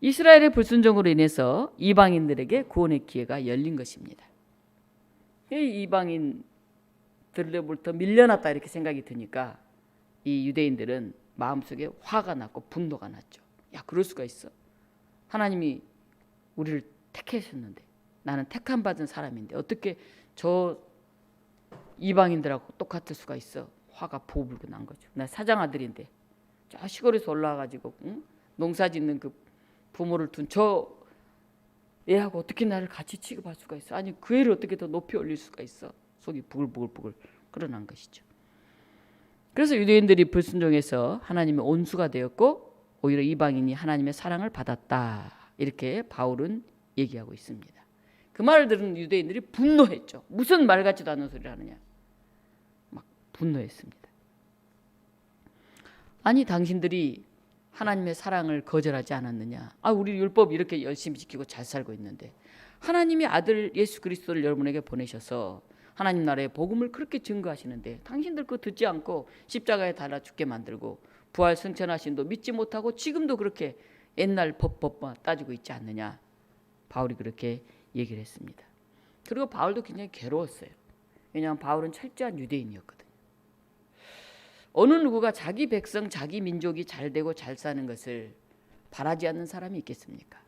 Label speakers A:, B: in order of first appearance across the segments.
A: 이스라엘의 불순종으로 인해서 이방인들에게 구원의 기회가 열린 것입니다. 이 이방인들로부터 밀려났다 이렇게 생각이 드니까 이 유대인들은 마음속에 화가 났고 분노가 났죠. 야, 그럴 수가 있어. 하나님이 우리를 택하셨는데, 나는 택함 받은 사람인데 어떻게 저 이방인들하고 똑같을 수가 있어. 화가 보불고 난 거죠. 나 사장 아들인데 저 시골에서 올라와가지고 농사짓는 그 부모를 둔 저 애하고 어떻게 나를 같이 취급할 수가 있어. 아니 그 애를 어떻게 더 높이 올릴 수가 있어. 속이 부글부글 끓어난 것이죠. 그래서 유대인들이 불순종해서 하나님의 온수가 되었고 오히려 이방인이 하나님의 사랑을 받았다. 이렇게 바울은 얘기하고 있습니다. 그 말을 들은 유대인들이 분노했죠. 무슨 말 같지도 않은 소리를 하느냐. 막 분노했습니다. 아니 당신들이 하나님의 사랑을 거절하지 않았느냐. 우리 율법 이렇게 열심히 지키고 잘 살고 있는데 하나님이 아들 예수 그리스도를 여러분에게 보내셔서 하나님 나라의 복음을 그렇게 증거하시는데 당신들 그거 듣지 않고 십자가에 달아 죽게 만들고 부활 승천하신도 믿지 못하고 지금도 그렇게 옛날 법만 따지고 있지 않느냐. 바울이 그렇게 얘기를 했습니다. 그리고 바울도 굉장히 괴로웠어요. 왜냐하면 바울은 철저한 유대인이었거든요. 어느 누구가 자기 백성, 자기 민족이 잘 되고 잘 사는 것을 바라지 않는 사람이 있겠습니까?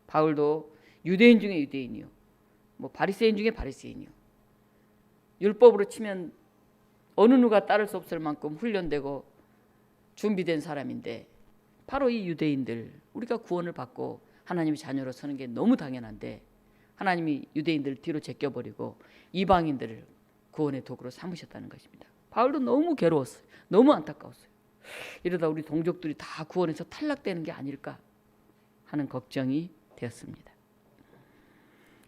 A: 바울도 유대인 중에 유대인이요, 바리새인 중에 바리새인이요. 율법으로 치면 어느 누가 따를 수 없을 만큼 훈련되고 준비된 사람인데 바로 이 유대인들, 우리가 구원을 받고 하나님의 자녀로 서는 게 너무 당연한데 하나님이 유대인들을 뒤로 제껴버리고 이방인들을 구원의 도구로 삼으셨다는 것입니다. 바울도 너무 괴로웠어요. 너무 안타까웠어요. 이러다 우리 동족들이 다 구원에서 탈락되는 게 아닐까 하는 걱정이 되었습니다.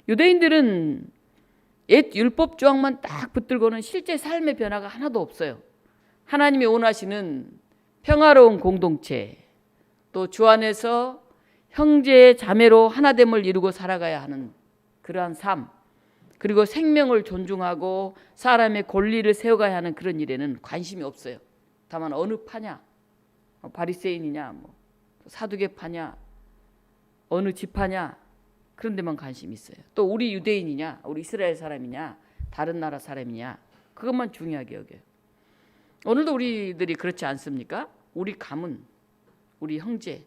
A: 유대인들은 옛 율법 조항만 딱 붙들고는 실제 삶의 변화가 하나도 없어요. 하나님이 원하시는 평화로운 공동체, 또 주 안에서 형제 자매로 하나됨을 이루고 살아가야 하는 그러한 삶, 그리고 생명을 존중하고 사람의 권리를 세워가야 하는 그런 일에는 관심이 없어요. 다만 어느 파냐, 바리새인이냐, 사두개파냐, 어느 지파냐, 그런 데만 관심이 있어요. 또 우리 유대인이냐, 우리 이스라엘 사람이냐, 다른 나라 사람이냐, 그것만 중요하게 여겨요. 오늘도 우리들이 그렇지 않습니까? 우리 가문, 우리 형제,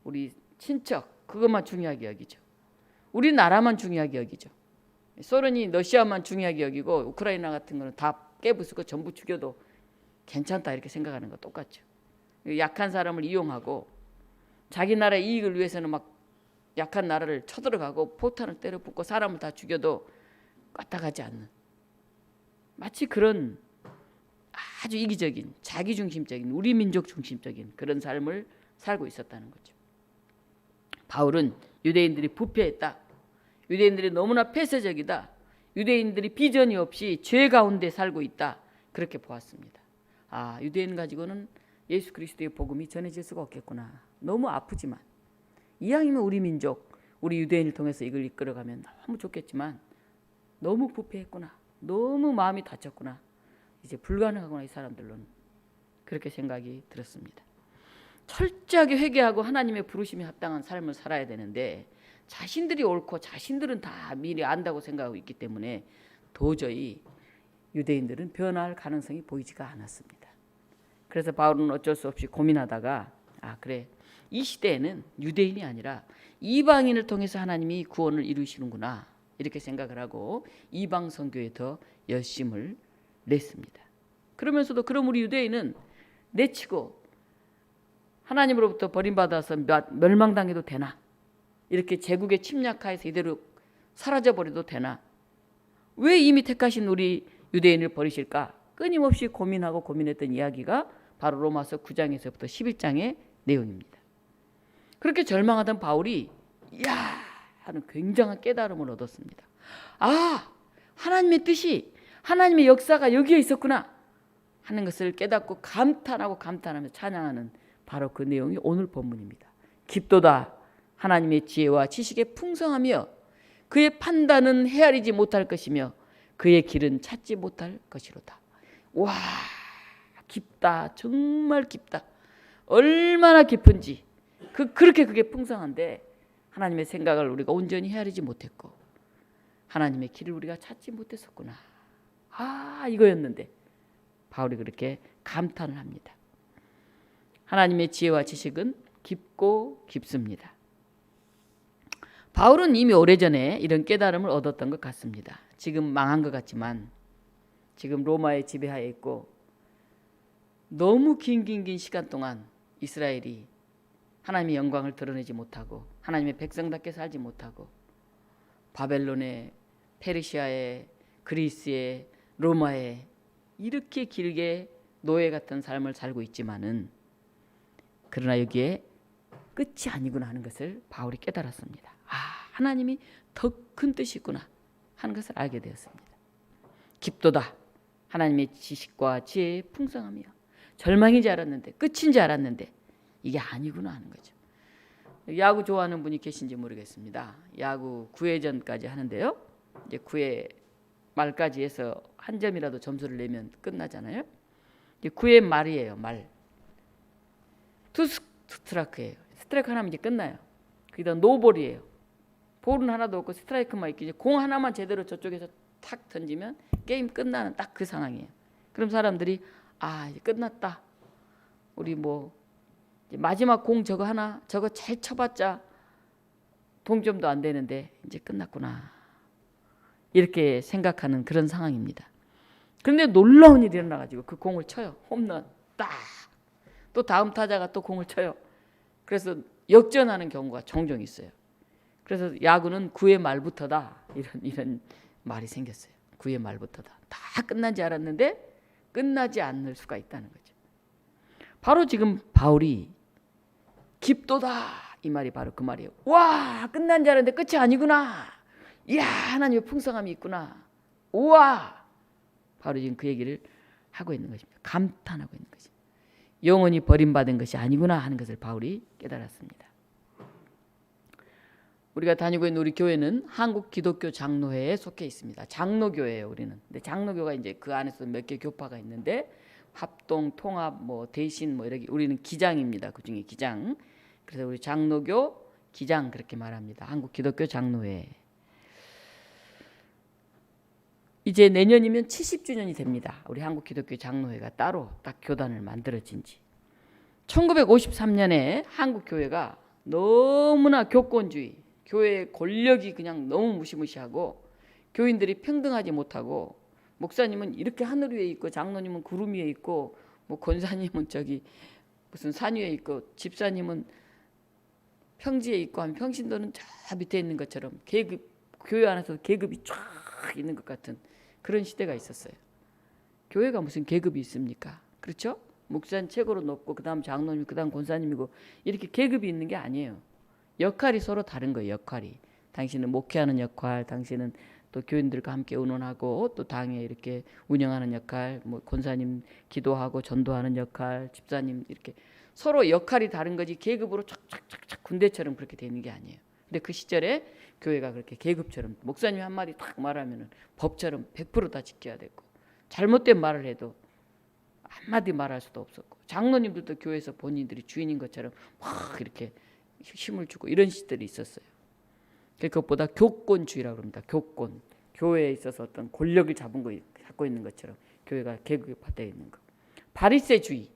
A: 우리 친척, 그것만 중요하게 여기죠. 우리 나라만 중요하게 여기죠. 소련이 러시아만 중요하게 여기고 우크라이나 같은 거는 다 깨부수고 전부 죽여도 괜찮다 이렇게 생각하는 거 똑같죠. 약한 사람을 이용하고 자기 나라의 이익을 위해서는 막 약한 나라를 쳐들어가고 포탄을 때려 붓고 사람을 다 죽여도 까딱하지 않는, 마치 그런 아주 이기적인, 자기중심적인, 우리 민족 중심적인 그런 삶을 살고 있었다는 거죠. 바울은 유대인들이 부패했다, 유대인들이 너무나 폐쇄적이다, 유대인들이 비전이 없이 죄 가운데 살고 있다, 그렇게 보았습니다. 유대인 가지고는 예수 그리스도의 복음이 전해질 수가 없겠구나. 너무 아프지만 이왕이면 우리 민족, 우리 유대인을 통해서 이걸 이끌어가면 너무 좋겠지만 너무 부패했구나, 너무 마음이 다쳤구나, 이제 불가능하구나 이 사람들로는, 그렇게 생각이 들었습니다. 철저하게 회개하고 하나님의 부르심에 합당한 삶을 살아야 되는데 자신들이 옳고 자신들은 다 미리 안다고 생각하고 있기 때문에 도저히 유대인들은 변화할 가능성이 보이지가 않았습니다. 그래서 바울은 어쩔 수 없이 고민하다가 그래, 이 시대에는 유대인이 아니라 이방인을 통해서 하나님이 구원을 이루시는구나 이렇게 생각을 하고 이방 선교에 더 열심을 냈습니다. 그러면서도 그럼 우리 유대인은 내치고 하나님으로부터 버림받아서 멸망당해도 되나? 이렇게 제국에 침략하여서 이대로 사라져버려도 되나? 왜 이미 택하신 우리 유대인을 버리실까? 끊임없이 고민하고 고민했던 이야기가 바로 로마서 9장에서부터 11장의 내용입니다. 그렇게 절망하던 바울이 이야 하는 굉장한 깨달음을 얻었습니다. 하나님의 뜻이, 하나님의 역사가 여기에 있었구나 하는 것을 깨닫고 감탄하면서 찬양하는 바로 그 내용이 오늘 본문입니다. 깊도다 하나님의 지혜와 지식에 풍성하며 그의 판단은 헤아리지 못할 것이며 그의 길은 찾지 못할 것이로다. 와, 깊다, 정말 깊다. 얼마나 깊은지, 그렇게 그게 풍성한데 하나님의 생각을 우리가 온전히 헤아리지 못했고 하나님의 길을 우리가 찾지 못했었구나. 이거였는데 바울이 그렇게 감탄을 합니다. 하나님의 지혜와 지식은 깊고 깊습니다. 바울은 이미 오래전에 이런 깨달음을 얻었던 것 같습니다. 지금 망한 것 같지만 지금 로마의 지배하에 있고 너무 긴 시간 동안 이스라엘이 하나님의 영광을 드러내지 못하고 하나님의 백성답게 살지 못하고 바벨론에 페르시아에 그리스에 로마에 이렇게 길게 노예 같은 삶을 살고 있지만은 그러나 여기에 끝이 아니구나 하는 것을 바울이 깨달았습니다. 하나님이 더 큰 뜻이 있구나 하는 것을 알게 되었습니다. 깊도다. 하나님의 지식과 지혜의 풍성함이요. 절망인 줄 알았는데 끝인 줄 알았는데 이게 아니구나 하는 거죠. 야구 좋아하는 분이 계신지 모르겠습니다. 야구 9회전까지 하는데요. 이제 9회 말까지 해서 한 점이라도 점수를 내면 끝나잖아요. 이제 9회 말이에요. 말. 투 스트라이크예요. 스트라이크 하나면 이제 끝나요. 그다음 노볼이에요. 볼은 하나도 없고 스트라이크만 있기, 공 하나만 제대로 저쪽에서 탁 던지면 게임 끝나는 딱 그 상황이에요. 그럼 사람들이 이제 끝났다. 우리 뭐 이제 마지막 공 저거 하나 저거 잘 쳐봤자 동점도 안 되는데 이제 끝났구나. 이렇게 생각하는 그런 상황입니다. 그런데 놀라운 일이 일어나가지고 그 공을 쳐요. 홈런 딱. 또 다음 타자가 또 공을 쳐요. 그래서 역전하는 경우가 종종 있어요. 그래서 야구는 9회 말부터다 이런 말이 생겼어요. 9회 말부터다. 다 끝난 줄 알았는데 끝나지 않을 수가 있다는 거죠. 바로 지금 바울이 깊도다 이 말이 바로 그 말이에요. 와, 끝난 줄 알았는데 끝이 아니구나. 이야, 하나님의 풍성함이 있구나. 우와, 바로 지금 그 얘기를 하고 있는 것입니다. 감탄하고 있는 것입니다. 영원히 버림받은 것이 아니구나 하는 것을 바울이 깨달았습니다. 우리가 다니고 있는 우리 교회는 한국 기독교 장로회에 속해 있습니다. 장로교회예요, 우리는. 근데 장로교가 이제 그 안에서 몇 개 교파가 있는데 합동, 통합, 뭐 대신 뭐 이렇게 우리는 기장입니다. 그 중에 기장. 그래서 우리 장로교 기장 그렇게 말합니다. 한국 기독교 장로회. 이제 내년이면 70주년이 됩니다. 우리 한국 기독교 장로회가 따로 딱 교단을 만들어진 지. 1953년에 한국 교회가 너무나 교권주의, 교회의 권력이 그냥 너무 무시무시하고 교인들이 평등하지 못하고 목사님은 이렇게 하늘 위에 있고 장로님은 구름 위에 있고 뭐 권사님은 저기 무슨 산 위에 있고 집사님은 평지에 있고 한 평신도는 저 밑에 있는 것처럼 계급, 교회 안에서 계급이 쫙 있는 것 같은 그런 시대가 있었어요. 교회가 무슨 계급이 있습니까? 그렇죠? 목사는 최고로 높고 그다음 장로님, 그다음 권사님이고 이렇게 계급이 있는 게 아니에요. 역할이 서로 다른 거예요. 역할이. 당신은 목회하는 역할, 당신은 또 교인들과 함께 의논하고 또 당에 이렇게 운영하는 역할, 뭐 권사님 기도하고 전도하는 역할, 집사님 이렇게 서로 역할이 다른 거지 계급으로 촥촥촥촥 군대처럼 그렇게 되는 게 아니에요. 근데 그 시절에 교회가 그렇게 계급처럼 목사님이 한마디 딱 말하면은 법처럼 100%다 지켜야 되고 잘못된 말을 해도 한마디 말할 수도 없었고 장로님들도 교회에서 본인들이 주인인 것처럼 막 이렇게 힘을 주고 이런 시절이 있었어요. 그것보다 교권주의라고 합니다. 교권. 교회에 있어서 어떤 권력을 잡고 있는 것처럼 교회가 계급화되어 있는 거. 바리새주의.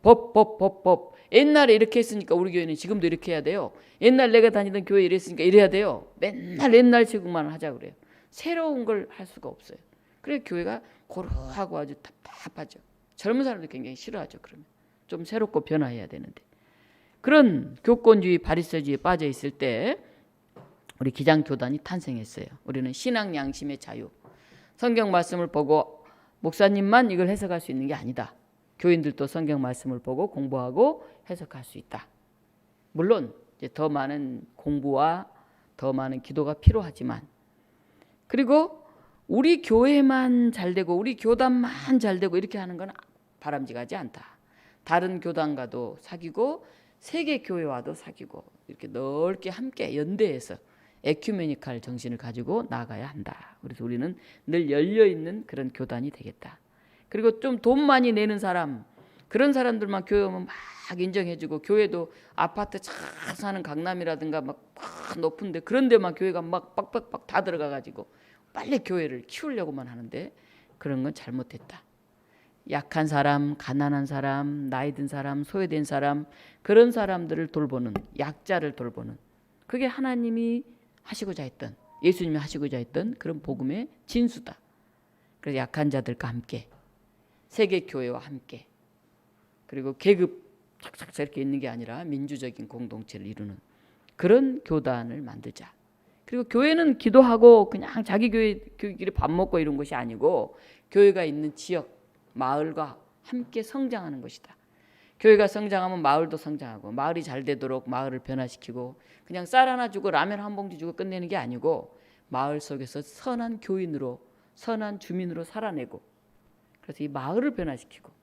A: 법. 옛날에 이렇게 했으니까 우리 교회는 지금도 이렇게 해야 돼요. 옛날 내가 다니던 교회 이랬으니까 이래야 돼요. 맨날 옛날식만 하자 그래요. 새로운 걸 할 수가 없어요. 그래서 교회가 고루하고 아주 답답하죠. 젊은 사람들 굉장히 싫어하죠. 그러면 좀 새롭고 변화해야 되는데 그런 교권주의 바리새주의에 빠져 있을 때 우리 기장교단이 탄생했어요. 우리는 신앙 양심의 자유. 성경 말씀을 보고 목사님만 이걸 해석할 수 있는 게 아니다. 교인들도 성경 말씀을 보고 공부하고 해석할 수 있다. 물론 이제 더 많은 공부와 더 많은 기도가 필요하지만 그리고 우리 교회만 잘 되고 우리 교단만 잘 되고 이렇게 하는 건 바람직하지 않다. 다른 교단과도 사귀고 세계 교회와도 사귀고 이렇게 넓게 함께 연대해서 에큐메니칼 정신을 가지고 나가야 한다. 그래서 우리는 늘 열려 있는 그런 교단이 되겠다. 그리고 좀 돈 많이 내는 사람, 그런 사람들만 교회 오면 막 인정해주고, 교회도 아파트 잘 사는 강남이라든가 막 높은데 그런 데만 교회가 막 빡빡빡 다 들어가가지고 빨리 교회를 키우려고만 하는데, 그런 건 잘못됐다. 약한 사람, 가난한 사람, 나이 든 사람, 소외된 사람, 그런 사람들을 돌보는, 약자를 돌보는, 그게 하나님이 하시고자 했던, 예수님이 하시고자 했던 그런 복음의 진수다. 그래서 약한 자들과 함께, 세계교회와 함께, 그리고 계급 착착 이렇게 있는 게 아니라 민주적인 공동체를 이루는 그런 교단을 만들자. 그리고 교회는 기도하고 그냥 자기 교회끼리 밥 먹고 이런 것이 아니고, 교회가 있는 지역, 마을과 함께 성장하는 것이다. 교회가 성장하면 마을도 성장하고, 마을이 잘 되도록 마을을 변화시키고, 그냥 쌀 하나 주고 라면 한 봉지 주고 끝내는 게 아니고, 마을 속에서 선한 교인으로, 선한 주민으로 살아내고, 그래서 이 마을을 변화시키고,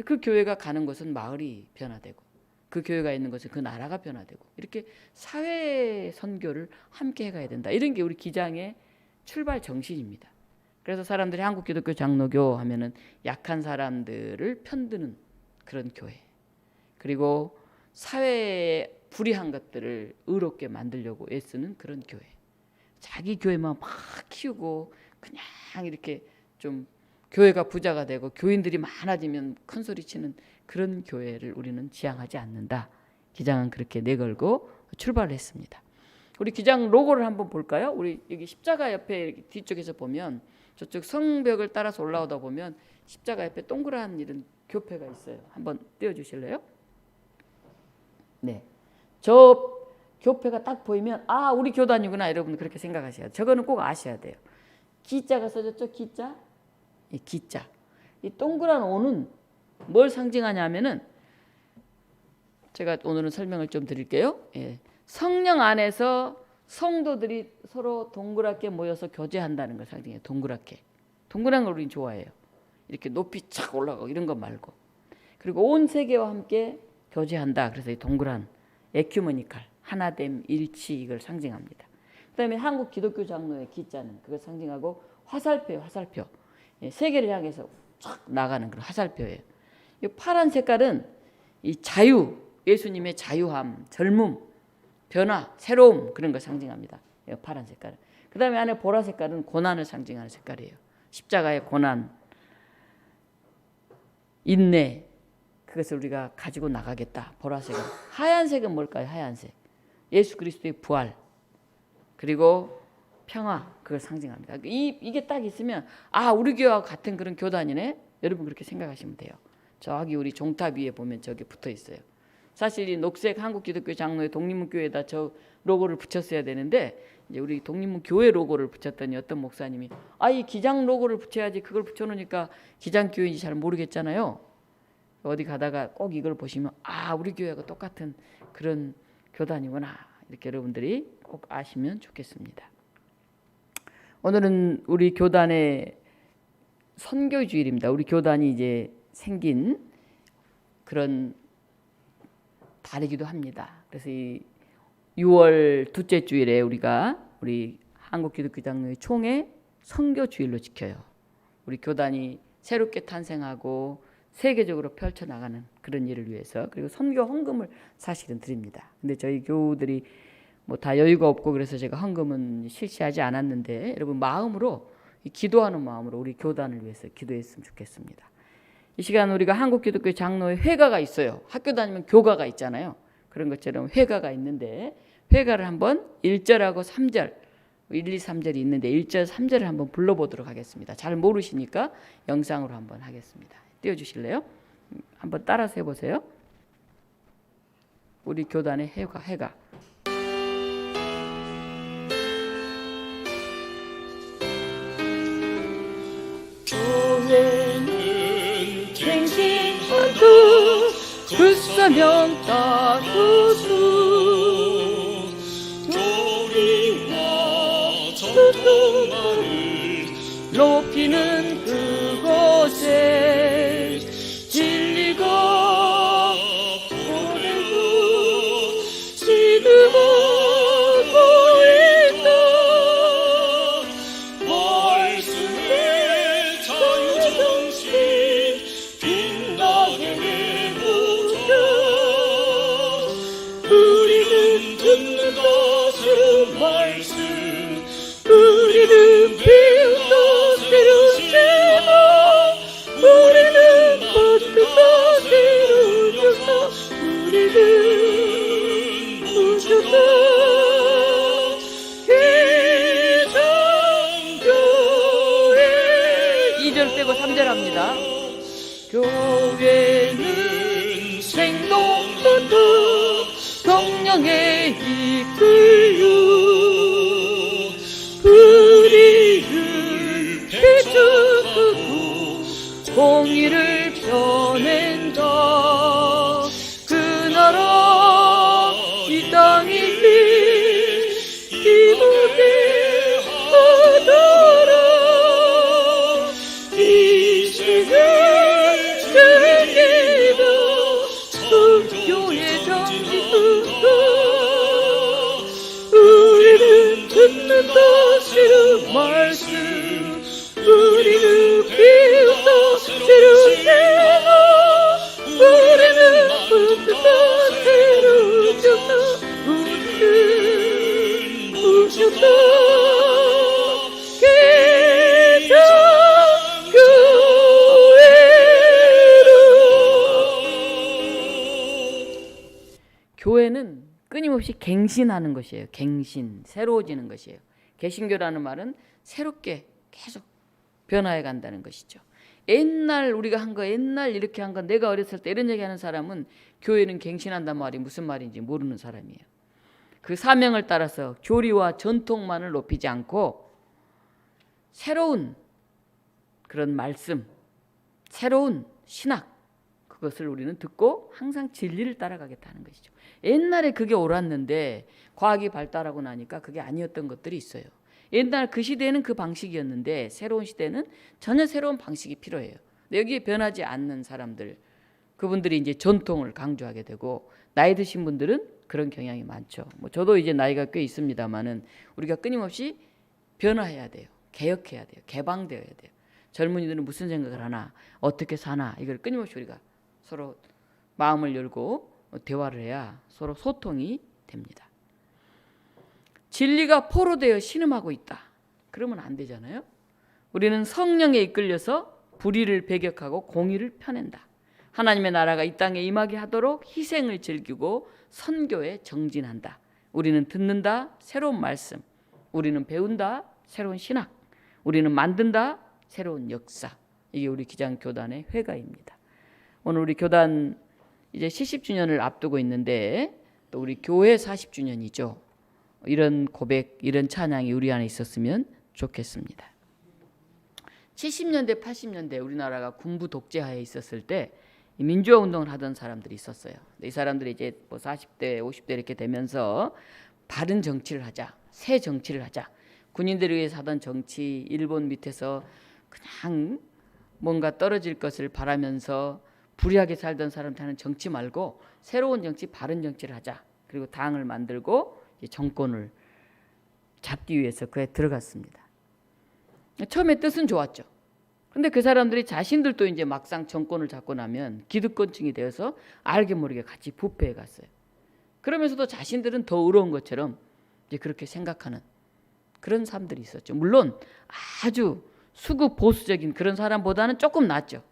A: 그 교회가 가는 곳은 마을이 변화되고, 그 교회가 있는 곳은 그 나라가 변화되고, 이렇게 사회 선교를 함께 해가야 된다. 이런 게 우리 기장의 출발 정신입니다. 그래서 사람들이 한국 기독교 장로교 하면은 약한 사람들을 편드는 그런 교회, 그리고 사회에 불의한 것들을 의롭게 만들려고 애쓰는 그런 교회, 자기 교회만 막 키우고 그냥 이렇게 좀 교회가 부자가 되고 교인들이 많아지면 큰 소리 치는 그런 교회를 우리는 지향하지 않는다. 기장은 그렇게 내걸고 출발을 했습니다. 우리 기장 로고를 한번 볼까요? 우리 여기 십자가 옆에 뒤쪽에서 보면, 저쪽 성벽을 따라서 올라오다 보면 십자가 옆에 동그란 이런 교패가 있어요. 한번 띄워주실래요? 네, 저 교패가 딱 보이면 아, 우리 교단이구나, 여러분 그렇게 생각하셔야 돼요. 저거는 꼭 아셔야 돼요. 기자가 써졌죠? 기자. 이 기자. 이 동그란 O는 뭘 상징하냐면은, 제가 오늘은 설명을 좀 드릴게요. 예. 성령 안에서 성도들이 서로 동그랗게 모여서 교제한다는 걸 상징해요. 동그랗게. 동그란 걸 우리는 좋아해요. 이렇게 높이 착 올라가고 이런 거 말고. 그리고 온 세계와 함께 교제한다. 그래서 이 동그란 에큐메니칼, 하나됨, 일치, 이걸 상징합니다. 그다음에 한국 기독교 장로의 기자는 그걸 상징하고, 화살표예요. 화살표. 예, 세계를 향해서 쫙 나가는 그런 화살표예요. 이 파란 색깔은 이 자유, 예수님의 자유함, 젊음, 변화, 새로움, 그런 걸 상징합니다. 파란 색깔은. 그 다음에 안에 보라 색깔은 고난을 상징하는 색깔이에요. 십자가의 고난, 인내, 그것을 우리가 가지고 나가겠다. 보라색은. 하얀색은 뭘까요? 하얀색. 예수 그리스도의 부활, 그리고 평화, 그걸 상징합니다. 이게 딱 있으면 아, 우리 교회와 같은 그런 교단이네. 여러분 그렇게 생각하시면 돼요. 저기 우리 종탑 위에 보면 저기 붙어 있어요. 사실 이 녹색 한국 기독교 장로의 독립문교회에다 저 로고를 붙였어야 되는데, 이제 우리 독립문 교회 로고를 붙였더니 어떤 목사님이 아, 이 기장 로고를 붙여야지, 그걸 붙여놓으니까 기장 교회인지 잘 모르겠잖아요. 어디 가다가 꼭 이걸 보시면 아, 우리 교회가 똑같은 그런 교단이구나, 이렇게 여러분들이 꼭 아시면 좋겠습니다. 오늘은 우리 교단의 선교주일입니다. 우리 교단이 이제 생긴 그런 달이기도 합니다. 그래서 이 6월 둘째 주일에 우리 한국 기독교 장로회 총회 선교주일로 지켜요. 우리 교단이 새롭게 탄생하고 세계적으로 펼쳐나가는 그런 일을 위해서, 그리고 선교 헌금을 사실은 드립니다. 근데 저희 교우들이 뭐 다 여유가 없고 그래서 제가 헌금은 실시하지 않았는데, 여러분 마음으로, 기도하는 마음으로 우리 교단을 위해서 기도했으면 좋겠습니다. 이 시간 우리가 한국 기독교 장로회 회가가 있어요. 학교 다니면 교가가 있잖아요. 그런 것처럼 회가가 있는데, 회가를 한번 1절하고 3절, 1, 2, 3절이 있는데 1절, 3절을 한번 불러보도록 하겠습니다. 잘 모르시니까 영상으로 한번 하겠습니다. 띄워주실래요? 한번 따라서 해보세요. 우리 교단의 회가. 교회는 갱신하고 그 사명 따르수, 교리와 전통만을 높이는 그곳에 진리가 보내고 지도하고 있다. 말씀의 자유정신 빛나게 우리는 피우고 새로운 제목, 우리는 뻗고 새로운 역사, 우리는 오셔서 기장교회. 2절 빼고 3절 합니다. 교회는 생동부터 성령에 이끌려 불의를 배척하고 공의를 펴낸다. 그 나라 이 땅이니 기쁘게 하더라. 이 세상 세계가 성교의 정리부터 우리는 듣는다 새로운 말씀, 우리는 피우다 새로운 제목, 우리는 듣는다 새로운 역사, 우리는 오셨다 교회는 끊임없이 갱신하는 것이에요. 갱신, 새로워지는 것이에요. 개신교라는 말은 새롭게 계속 변화해 간다는 것이죠. 옛날 우리가 한 거, 옛날 이렇게 한 거, 내가 어렸을 때 이런 얘기하는 사람은 교회는 갱신한단 말이 무슨 말인지 모르는 사람이에요. 그 사명을 따라서 교리와 전통만을 높이지 않고 새로운 그런 말씀, 새로운 신학, 그것을 우리는 듣고 항상 진리를 따라가겠다는 것이죠. 옛날에 그게 옳았는데 과학이 발달하고 나니까 그게 아니었던 것들이 있어요. 옛날 그 시대는 그 방식이었는데 새로운 시대는 전혀 새로운 방식이 필요해요. 여기에 변하지 않는 사람들, 그분들이 이제 전통을 강조하게 되고 나이 드신 분들은 그런 경향이 많죠. 뭐 저도 이제 나이가 꽤 있습니다만은 우리가 끊임없이 변화해야 돼요. 개혁해야 돼요. 개방되어야 돼요. 젊은이들은 무슨 생각을 하나, 어떻게 사나, 이걸 끊임없이 우리가 서로 마음을 열고 대화를 해야 서로 소통이 됩니다. 진리가 포로되어 신음하고 있다. 그러면 안 되잖아요. 우리는 성령에 이끌려서 불의를 배격하고 공의를 펴낸다. 하나님의 나라가 이 땅에 임하게 하도록 희생을 즐기고 선교에 정진한다. 우리는 듣는다, 새로운 말씀. 우리는 배운다, 새로운 신학. 우리는 만든다, 새로운 역사. 이게 우리 기장교단의 회가입니다. 오늘 우리 교단 이제 70주년을 앞두고 있는데 또 우리 교회 40주년이죠. 이런 고백, 이런 찬양이 우리 안에 있었으면 좋겠습니다. 70년대, 80년대 우리나라가 군부 독재하에 있었을 때 민주화 운동을 하던 사람들이 있었어요. 이 사람들이 이제 뭐 40대, 50대 이렇게 되면서 바른 정치를 하자, 새 정치를 하자. 군인들을 위해서 하던 정치, 일본 밑에서 그냥 뭔가 떨어질 것을 바라면서 불의하게 살던 사람들 하는 정치 말고 새로운 정치, 바른 정치를 하자. 그리고 당을 만들고 정권을 잡기 위해서 그에 들어갔습니다. 처음에 뜻은 좋았죠. 근데 그 사람들이 자신들도 이제 막상 정권을 잡고 나면 기득권층이 되어서 알게 모르게 같이 부패해 갔어요. 그러면서도 자신들은 더 의로운 것처럼 이제 그렇게 생각하는 그런 사람들이 있었죠. 물론 아주 수구 보수적인 그런 사람보다는 조금 낫죠.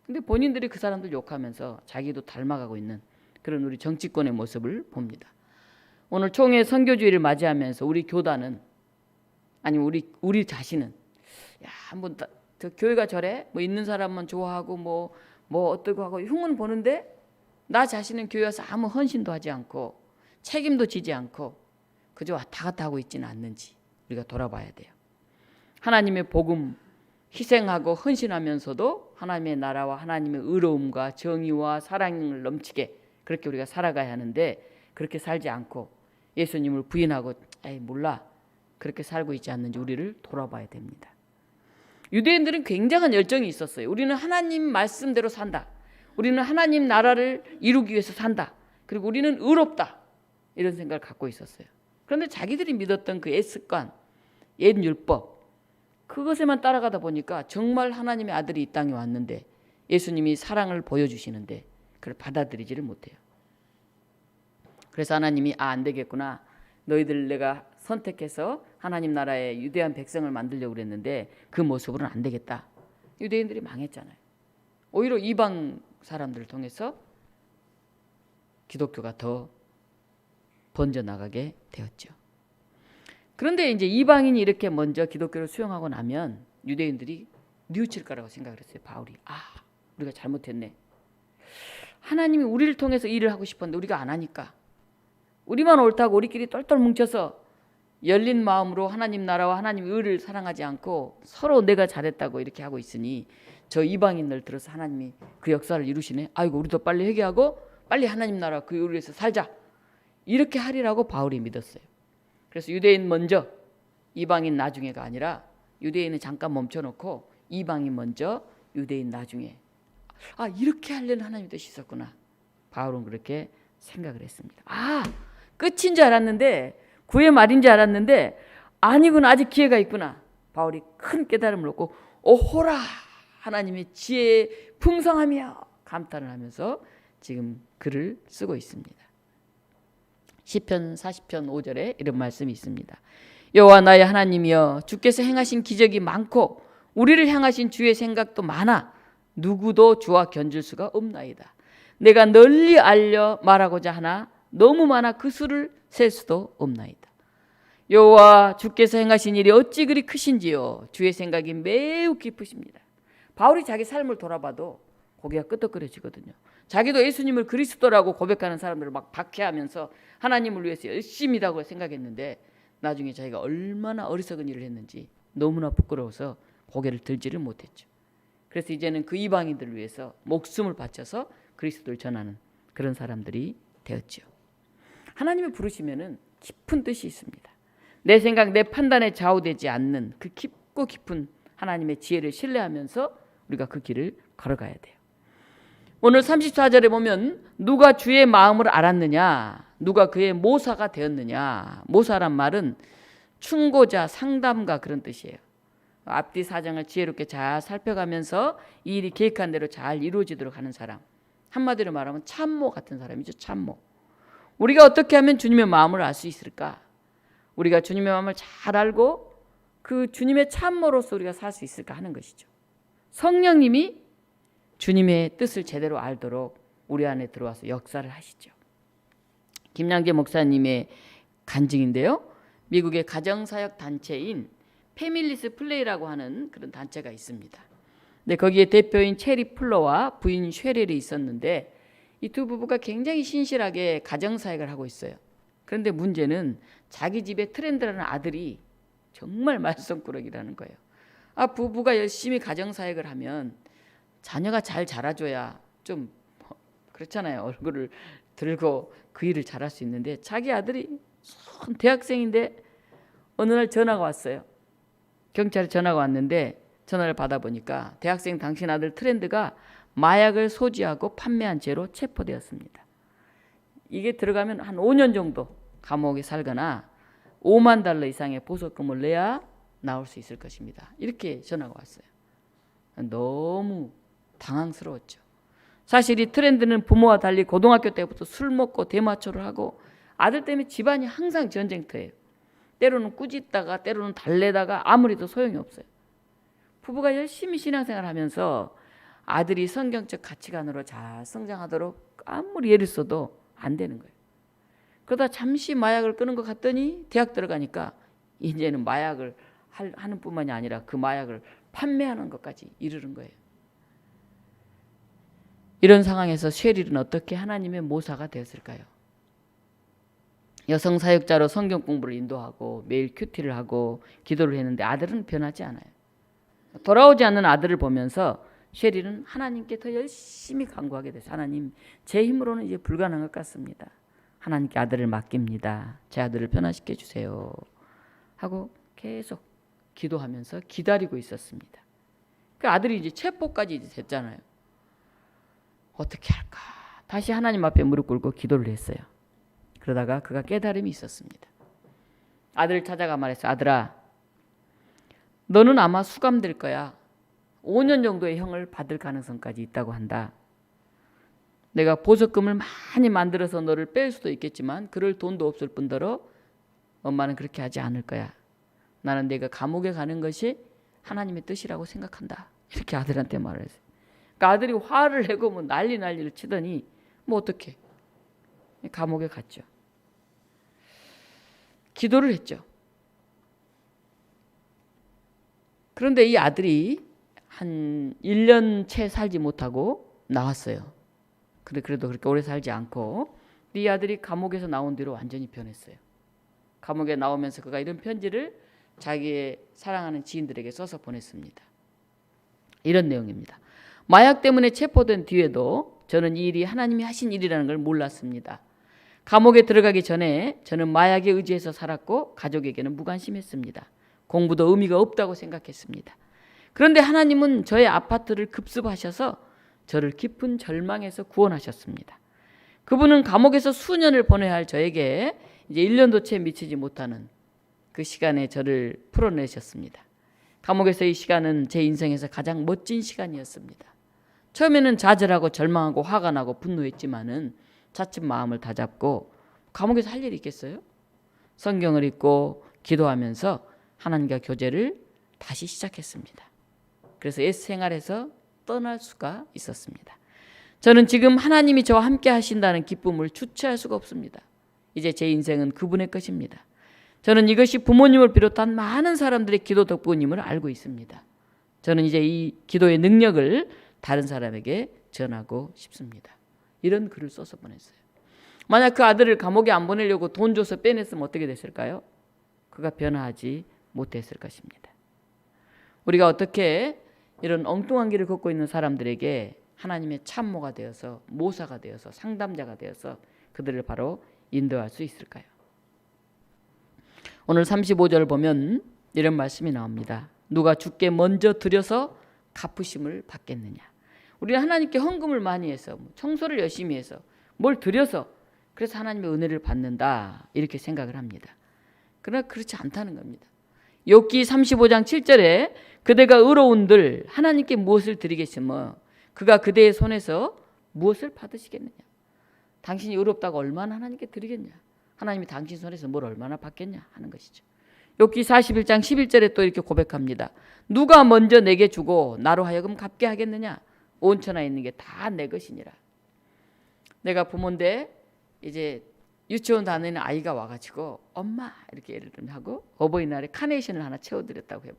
A: 근데 본인들이 그 사람들 욕하면서 자기도 닮아가고 있는 그런 우리 정치권의 모습을 봅니다. 오늘 총회 선교주의를 맞이하면서 우리 교단은 아니면 우리 자신은 야, 한번 저 교회가 저래? 뭐 있는 사람만 좋아하고 뭐 어떠고 하고 흉은 보는데 나 자신은 교회 와서 아무 헌신도 하지 않고 책임도 지지 않고 그저 왔다 갔다 하고 있지는 않는지 우리가 돌아봐야 돼요. 하나님의 복음 희생하고 헌신하면서도 하나님의 나라와 하나님의 의로움과 정의와 사랑을 넘치게 그렇게 우리가 살아가야 하는데 그렇게 살지 않고 예수님을 부인하고 에이 몰라 그렇게 살고 있지 않는지 우리를 돌아봐야 됩니다. 유대인들은 굉장한 열정이 있었어요. 우리는 하나님 말씀대로 산다. 우리는 하나님 나라를 이루기 위해서 산다. 그리고 우리는 의롭다. 이런 생각을 갖고 있었어요. 그런데 자기들이 믿었던 그 옛습관, 옛 율법 그것에만 따라가다 보니까 정말 하나님의 아들이 이 땅에 왔는데 예수님이 사랑을 보여주시는데 그걸 받아들이지를 못해요. 그래서 하나님이 안 되겠구나. 너희들 내가 선택해서 하나님 나라의 유대한 백성을 만들려고 그랬는데 그 모습으로는 안 되겠다. 유대인들이 망했잖아요. 오히려 이방 사람들을 통해서 기독교가 더 번져나가게 되었죠. 그런데 이제 이방인이 이렇게 먼저 기독교를 수용하고 나면 유대인들이 뉘우칠 거라고 생각을 했어요. 바울이 우리가 잘못했네. 하나님이 우리를 통해서 일을 하고 싶었는데 우리가 안 하니까 우리만 옳다고 우리끼리 똘똘 뭉쳐서 열린 마음으로 하나님 나라와 하나님 의를 사랑하지 않고 서로 내가 잘했다고 이렇게 하고 있으니 저 이방인들 들어서 하나님이 그 역사를 이루시네. 아이고 우리도 빨리 회개하고 빨리 하나님 나라 그 의를 위해서 살자. 이렇게 하리라고 바울이 믿었어요. 그래서 유대인 먼저 이방인 나중에가 아니라 유대인은 잠깐 멈춰놓고 이방인 먼저 유대인 나중에 이렇게 하려는 하나님의 뜻이 있었구나. 바울은 그렇게 생각을 했습니다. 끝인 줄 알았는데 구의 말인 줄 알았는데 아니구나. 아직 기회가 있구나. 바울이 큰 깨달음을 얻고 오호라 하나님의 지혜의 풍성함이여 감탄을 하면서 지금 글을 쓰고 있습니다. 시편 40편 5절에 이런 말씀이 있습니다. 여호와 나의 하나님이여 주께서 행하신 기적이 많고 우리를 향하신 주의 생각도 많아 누구도 주와 견줄 수가 없나이다. 내가 널리 알려 말하고자 하나 너무 많아 그 수를 셀 수도 없나이다. 여호와 주께서 행하신 일이 어찌 그리 크신지요. 주의 생각이 매우 깊으십니다. 바울이 자기 삶을 돌아봐도 고개가 끄덕거려지거든요. 자기도 예수님을 그리스도라고 고백하는 사람들을 막 박해하면서 하나님을 위해서 열심히 하고 생각했는데 나중에 자기가 얼마나 어리석은 일을 했는지 너무나 부끄러워서 고개를 들지를 못했죠. 그래서 이제는 그 이방인들을 위해서 목숨을 바쳐서 그리스도를 전하는 그런 사람들이 되었죠. 하나님이 부르시면은 깊은 뜻이 있습니다. 내 생각, 내 판단에 좌우되지 않는 그 깊고 깊은 하나님의 지혜를 신뢰하면서 우리가 그 길을 걸어가야 돼요. 오늘 34절에 보면 누가 주의 마음을 알았느냐, 누가 그의 모사가 되었느냐. 모사란 말은 충고자, 상담가 그런 뜻이에요. 앞뒤 사정을 지혜롭게 잘 살펴가면서 이 일이 계획한 대로 잘 이루어지도록 하는 사람. 한마디로 말하면 참모 같은 사람이죠. 참모. 우리가 어떻게 하면 주님의 마음을 알 수 있을까? 우리가 주님의 마음을 잘 알고 그 주님의 참모로서 우리가 살 수 있을까 하는 것이죠. 성령님이 주님의 뜻을 제대로 알도록 우리 안에 들어와서 역사를 하시죠. 김양재 목사님의 간증인데요. 미국의 가정사역 단체인 패밀리스 플레이라고 하는 그런 단체가 있습니다. 근데 거기에 대표인 체리 플러와 부인 쉐렐이 있었는데 이 두 부부가 굉장히 신실하게 가정사역을 하고 있어요. 그런데 문제는 자기 집에 트렌드라는 아들이 정말 말썽꾸러기라는 거예요. 부부가 열심히 가정사역을 하면 자녀가 잘 자라줘야 좀 그렇잖아요. 얼굴을 들고 그 일을 잘할 수 있는데 자기 아들이 대학생인데 어느 날 전화가 왔어요. 경찰에 전화가 왔는데 전화를 받아보니까 대학생 당신 아들 트렌드가 마약을 소지하고 판매한 죄로 체포되었습니다. 이게 들어가면 한 5년 정도 감옥에 살거나 5만 달러 이상의 보석금을 내야 나올 수 있을 것입니다. 이렇게 전화가 왔어요. 너무 당황스러웠죠. 사실 이 트렌드는 부모와 달리 고등학교 때부터 술 먹고 대마초를 하고 아들 때문에 집안이 항상 전쟁터예요. 때로는 꾸짖다가 때로는 달래다가 아무리 도 소용이 없어요. 부부가 열심히 신앙생활을 하면서 아들이 성경적 가치관으로 잘 성장하도록 아무리 애를 써도 안 되는 거예요. 그러다 잠시 마약을 끄는 것 같더니 대학 들어가니까 이제는 마약을 하는 뿐만이 아니라 그 마약을 판매하는 것까지 이르는 거예요. 이런 상황에서 쉐릴은 어떻게 하나님의 모사가 되었을까요? 여성 사역자로 성경 공부를 인도하고 매일 큐티를 하고 기도를 했는데 아들은 변하지 않아요. 돌아오지 않는 아들을 보면서 쉐릴은 하나님께 더 열심히 간구하게 됐어요. 하나님, 제 힘으로는 이제 불가능한 것 같습니다. 하나님께 아들을 맡깁니다. 제 아들을 변화시켜 주세요. 하고 계속 기도하면서 기다리고 있었습니다. 그 아들이 이제 체포까지 이제 됐잖아요. 어떻게 할까? 다시 하나님 앞에 무릎 꿇고 기도를 했어요. 그러다가 그가 깨달음이 있었습니다. 아들을 찾아가 말했어요. 아들아, 너는 아마 수감될 거야. 5년 정도의 형을 받을 가능성까지 있다고 한다. 내가 보석금을 많이 만들어서 너를 뺄 수도 있겠지만 그럴 돈도 없을 뿐더러 엄마는 그렇게 하지 않을 거야. 나는 내가 감옥에 가는 것이 하나님의 뜻이라고 생각한다. 이렇게 아들한테 말을 했어요. 그러니까 아들이 화를 내고 뭐 난리를 치더니 뭐 어떻게 감옥에 갔죠. 기도를 했죠. 그런데 이 아들이 한 1년 채 살지 못하고 나왔어요. 그래도 그렇게 오래 살지 않고 이 아들이 감옥에서 나온 뒤로 완전히 변했어요. 감옥에 나오면서 그가 이런 편지를 자기의 사랑하는 지인들에게 써서 보냈습니다. 이런 내용입니다. 마약 때문에 체포된 뒤에도 저는 이 일이 하나님이 하신 일이라는 걸 몰랐습니다. 감옥에 들어가기 전에 저는 마약에 의지해서 살았고 가족에게는 무관심했습니다. 공부도 의미가 없다고 생각했습니다. 그런데 하나님은 저의 아파트를 급습하셔서 저를 깊은 절망에서 구원하셨습니다. 그분은 감옥에서 수년을 보내야 할 저에게 이제 1년도 채 미치지 못하는 그 시간에 저를 풀어내셨습니다. 감옥에서 이 시간은 제 인생에서 가장 멋진 시간이었습니다. 처음에는 좌절하고 절망하고 화가 나고 분노했지만은 차츰 마음을 다잡고 감옥에서 할 일이 있겠어요? 성경을 읽고 기도하면서 하나님과 교제를 다시 시작했습니다. 그래서 옛 생활에서 떠날 수가 있었습니다. 저는 지금 하나님이 저와 함께 하신다는 기쁨을 주체할 수가 없습니다. 이제 제 인생은 그분의 것입니다. 저는 이것이 부모님을 비롯한 많은 사람들의 기도 덕분임을 알고 있습니다. 저는 이제 이 기도의 능력을 다른 사람에게 전하고 싶습니다. 이런 글을 써서 보냈어요. 만약 그 아들을 감옥에 안 보내려고 돈 줘서 빼냈으면 어떻게 됐을까요? 그가 변화하지 못했을 것입니다. 우리가 어떻게 이런 엉뚱한 길을 걷고 있는 사람들에게 하나님의 참모가 되어서 모사가 되어서 상담자가 되어서 그들을 바로 인도할 수 있을까요? 오늘 35절 보면 이런 말씀이 나옵니다. 누가 주께 먼저 드려서 갚으심을 받겠느냐. 우리는 하나님께 헌금을 많이 해서 청소를 열심히 해서 뭘 드려서 그래서 하나님의 은혜를 받는다 이렇게 생각을 합니다. 그러나 그렇지 않다는 겁니다. 욥기 35장 7절에 그대가 의로운들 하나님께 무엇을 드리겠으며 그가 그대의 손에서 무엇을 받으시겠느냐. 당신이 의롭다고 얼마나 하나님께 드리겠냐. 하나님이 당신 손에서 뭘 얼마나 받겠냐 하는 것이죠. 욥기 41장 11절에 또 이렇게 고백합니다. 누가 먼저 내게 주고 나로 하여금 갚게 하겠느냐. 온 천하에 있는 게 다 내 것이니라. 내가 부모인데 이제 유치원 다니는 아이가 와가지고 엄마 이렇게 예를 들면 하고 어버이날에 카네이션을 하나 채워드렸다고 해봐.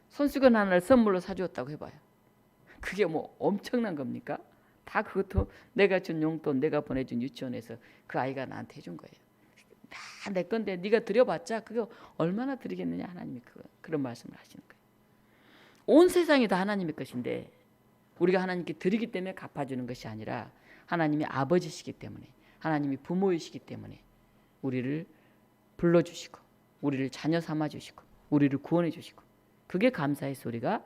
A: 손수건 하나를 선물로 사주었다고 해봐요. 그게 뭐 엄청난 겁니까? 다 그것도 내가 준 용돈 내가 보내준 유치원에서 그 아이가 나한테 해준 거예요. 다 내 건데 네가 드려봤자 그거 얼마나 드리겠느냐. 하나님이 그런 말씀을 하시는 거예요. 온 세상이 다 하나님의 것인데 우리가 하나님께 드리기 때문에 갚아주는 것이 아니라 하나님이 아버지시기 때문에 하나님이 부모이시기 때문에 우리를 불러주시고 우리를 자녀 삼아주시고 우리를 구원해 주시고 그게 감사해서 우리가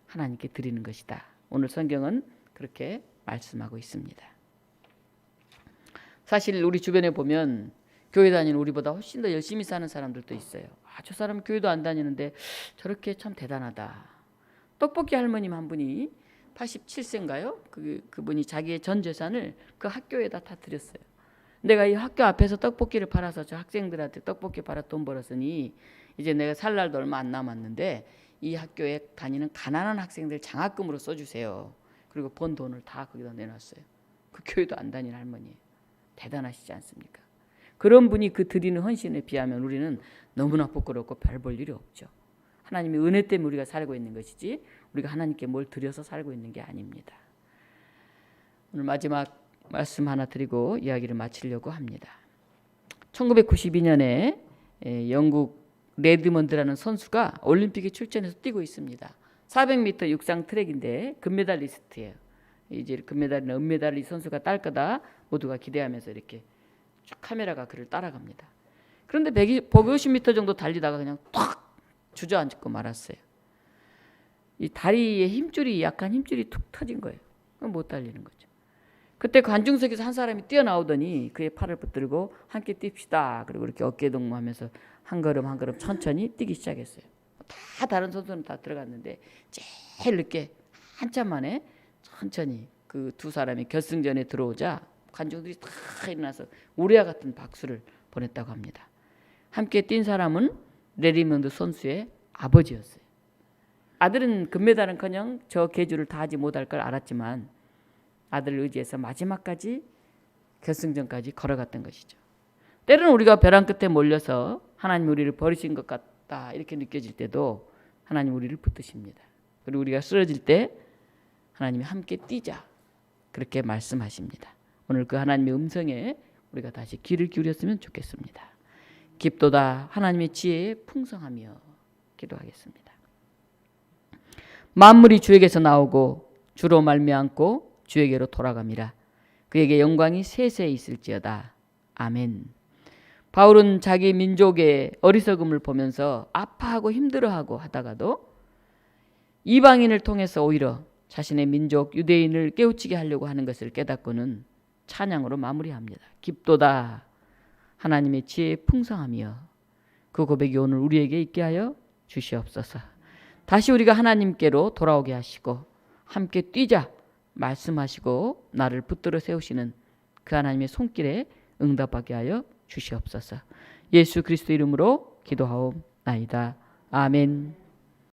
A: 하나님께 드리는 것이다. 오늘 성경은 그렇게 말씀하고 있습니다. 사실 우리 주변에 보면 교회 다니는 우리보다 훨씬 더 열심히 사는 사람들도 있어요. 저 사람은 교회도 안 다니는데 저렇게 참 대단하다. 떡볶이 할머님 한 분이 87세인가요? 그분이 자기의 전 재산을 그 학교에다 다 드렸어요. 내가 이 학교 앞에서 떡볶이를 팔아서 저 학생들한테 떡볶이 팔아 돈 벌었으니 이제 내가 살 날도 얼마 안 남았는데 이 학교에 다니는 가난한 학생들 장학금으로 써주세요. 그리고 번 돈을 다 거기다 내놨어요. 그 교회도 안 다니는 할머니예요. 대단하시지 않습니까? 그런 분이 그 드리는 헌신에 비하면 우리는 너무나 부끄럽고 별 볼 일이 없죠. 하나님의 은혜 때문에 우리가 살고 있는 것이지 우리가 하나님께 뭘 드려서 살고 있는 게 아닙니다. 오늘 마지막 말씀 하나 드리고 이야기를 마치려고 합니다. 1992년에 영국 레드먼드라는 선수가 올림픽에 출전해서 뛰고 있습니다. 400m 육상 트랙인데 금메달리스트예요. 이제 금메달이나 은메달을 이 선수가 딸 거다 모두가 기대하면서 이렇게 쭉 카메라가 그를 따라갑니다. 그런데 150m 정도 달리다가 그냥 탁 주저앉고 말았어요. 이 다리에 힘줄이 약한 힘줄이 툭 터진 거예요. 못 달리는 거죠. 그때 관중석에서 한 사람이 뛰어나오더니 그의 팔을 붙들고 함께 뜁시다. 그리고 이렇게 어깨 동무하면서 한 걸음 한 걸음 천천히 뛰기 시작했어요. 다 다른 선수는 다 들어갔는데 제일 늦게 한참 만에 천천히 그 두 사람이 결승전에 들어오자 관중들이 다 일어나서 우레와 같은 박수를 보냈다고 합니다. 함께 뛴 사람은 레리먼드 선수의 아버지였어요. 아들은 금메달은커녕 저 계주를 다 하지 못할 걸 알았지만 아들을 의지해서 마지막까지 결승전까지 걸어갔던 것이죠. 때로는 우리가 벼랑 끝에 몰려서 하나님 우리를 버리신 것 같다 이렇게 느껴질 때도 하나님 우리를 붙드십니다. 그리고 우리가 쓰러질 때 하나님이 함께 뛰자 그렇게 말씀하십니다. 오늘 그 하나님의 음성에 우리가 다시 귀를 기울였으면 좋겠습니다. 깊도다 하나님의 지혜에 풍성하며 기도하겠습니다. 만물이 주에게서 나오고 주로 말미암고 주에게로 돌아갑니다. 그에게 영광이 세세히 있을지어다. 아멘. 바울은 자기 민족의 어리석음을 보면서 아파하고 힘들어하고 하다가도 이방인을 통해서 오히려 자신의 민족 유대인을 깨우치게 하려고 하는 것을 깨닫고는 찬양으로 마무리합니다. 깊도다 하나님의 지혜에 풍성하며 그 고백이 오늘 우리에게 있게 하여 주시옵소서. 다시 우리가 하나님께로 돌아오게 하시고 함께 뛰자 말씀하시고 나를 붙들어 세우시는 그 하나님의 손길에 응답하게 하여 주시옵소서. 예수 그리스도 이름으로 기도하옵나이다. 아멘.